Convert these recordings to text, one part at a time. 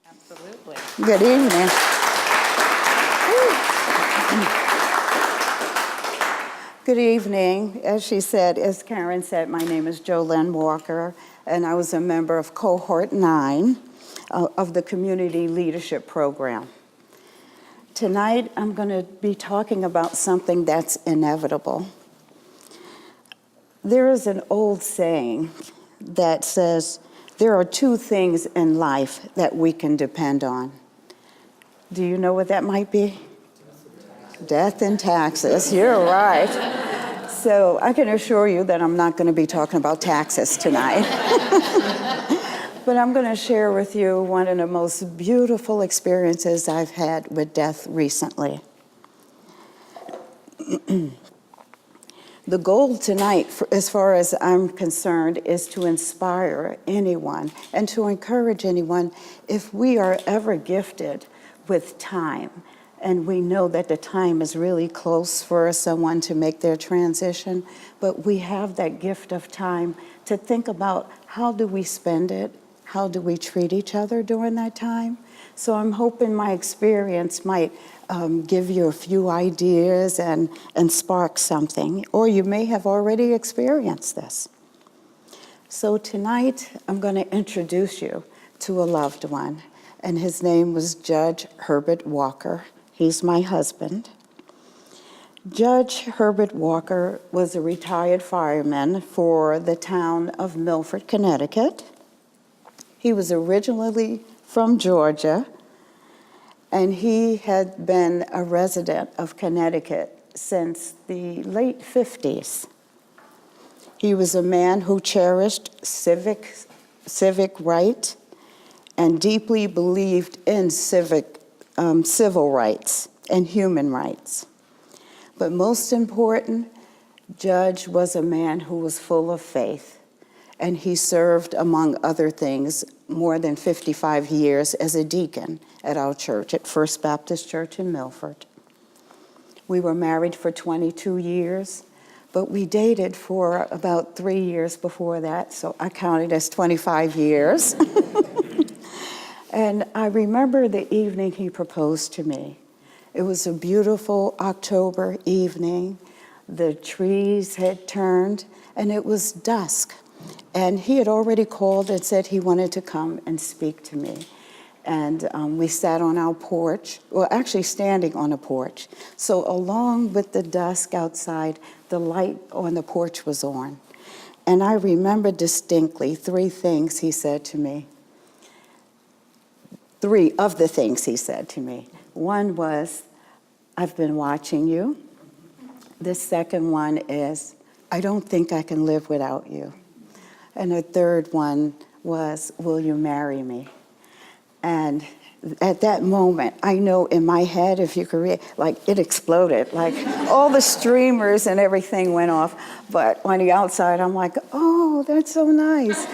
Absolutely. Good evening. Good evening. As she said, as Karen said, my name is Jolyn Walker, and I was a member of Cohort 9 of the Community Leadership Program. Tonight, I'm going to be talking about something that's inevitable. There is an old saying that says, there are two things in life that we can depend on. Do you know what that might be? Death and taxes. You're right. So I can assure you that I'm not going to be talking about taxes tonight. But I'm going to share with you one of the most beautiful experiences I've had with death recently. The goal tonight, as far as I'm concerned, is to inspire anyone and to encourage anyone, if we are ever gifted with time, and we know that the time is really close for someone to make their transition, but we have that gift of time to think about how do we spend it, how do we treat each other during that time. So I'm hoping my experience might give you a few ideas and spark something, or you may have already experienced this. So tonight, I'm going to introduce you to a loved one, and his name was Judge Herbert Walker. He's my husband. Judge Herbert Walker was a retired fireman for the town of Milford, Connecticut. He was originally from Georgia, and he had been a resident of Connecticut since the late 50s. He was a man who cherished civic right and deeply believed in civil rights and human rights. But most important, Judge was a man who was full of faith, and he served, among other things, more than 55 years as a deacon at our church, at First Baptist Church in Milford. We were married for 22 years, but we dated for about 3 years before that, so I counted as 25 years. And I remember the evening he proposed to me. It was a beautiful October evening. The trees had turned, and it was dusk. And he had already called and said he wanted to come and speak to me. And we sat on our porch, well, actually standing on a porch. So along with the dusk outside, the light on the porch was on. And I remember distinctly 3 things he said to me. 3 of the things he said to me. One was, I've been watching you. The second one is, I don't think I can live without you. And the third one was, will you marry me? And at that moment, I know in my head, if you could read, like it exploded, like all the streamers and everything went off. But on the outside, I'm like, oh, that's so nice.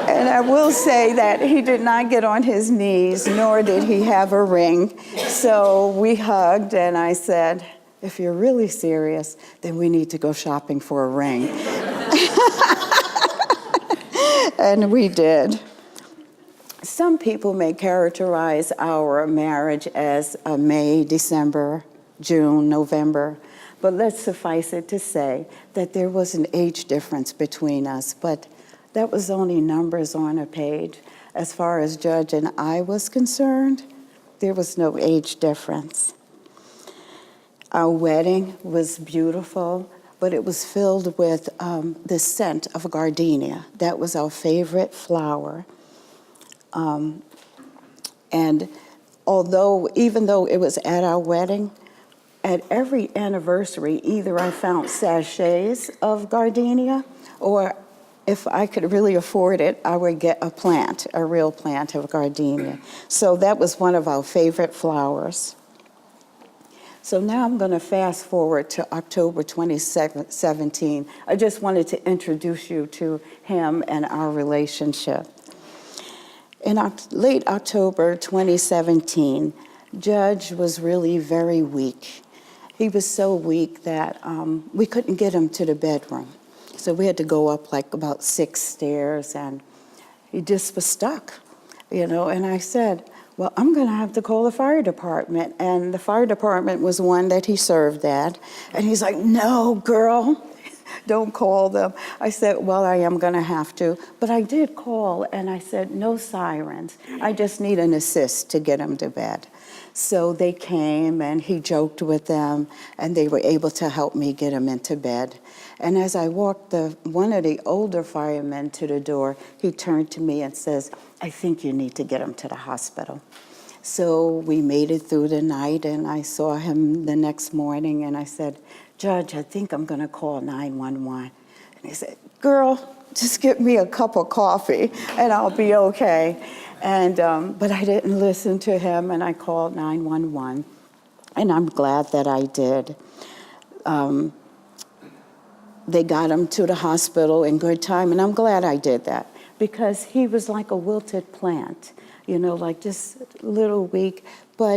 And I will say that he did not get on his knees, nor did he have a ring. So we hugged, and I said, if you're really serious, then we need to go shopping for a ring. And we did. Some people may characterize our marriage as a May, December, June, November, but let's suffice it to say that there was an age difference between us, but that was only numbers on a page. As far as Judge and I was concerned, there was no age difference. Our wedding was beautiful, but it was filled with the scent of gardenia. That was our favorite flower. And even though it was at our wedding, at every anniversary, either I found sachets of gardenia, or if I could really afford it, I would get a plant, a real plant of gardenia. So that was one of our favorite flowers. So now I'm going to fast forward to October 2017. I just wanted to introduce you to him and our relationship. In late October 2017, Judge was really very weak. He was so weak that we couldn't get him to the bedroom. So we had to go up like about 6 stairs, and he just was stuck, you know. And I said, well, I'm going to have to call the fire department. And the fire department was one that he served at. And he's like, no, girl, don't call them. I said, well, I am going to have to. But I did call, and I said, no sirens. I just need an assist to get him to bed. So they came, and he joked with them, and they were able to help me get him into bed. And as I walked one of the older firemen to the door, he turned to me and says, I think you need to get him to the hospital. So we made it through the night, and I saw him the next morning, and I said, Judge, I think I'm going to call 911. And he said, girl, just get me a cup of coffee, and I'll be okay. And but I didn't listen to him, and I called 911, and I'm glad that I did. They got him to the hospital in good time, and I'm glad I did that, because he was like a wilted plant, you know, like just a little weak. But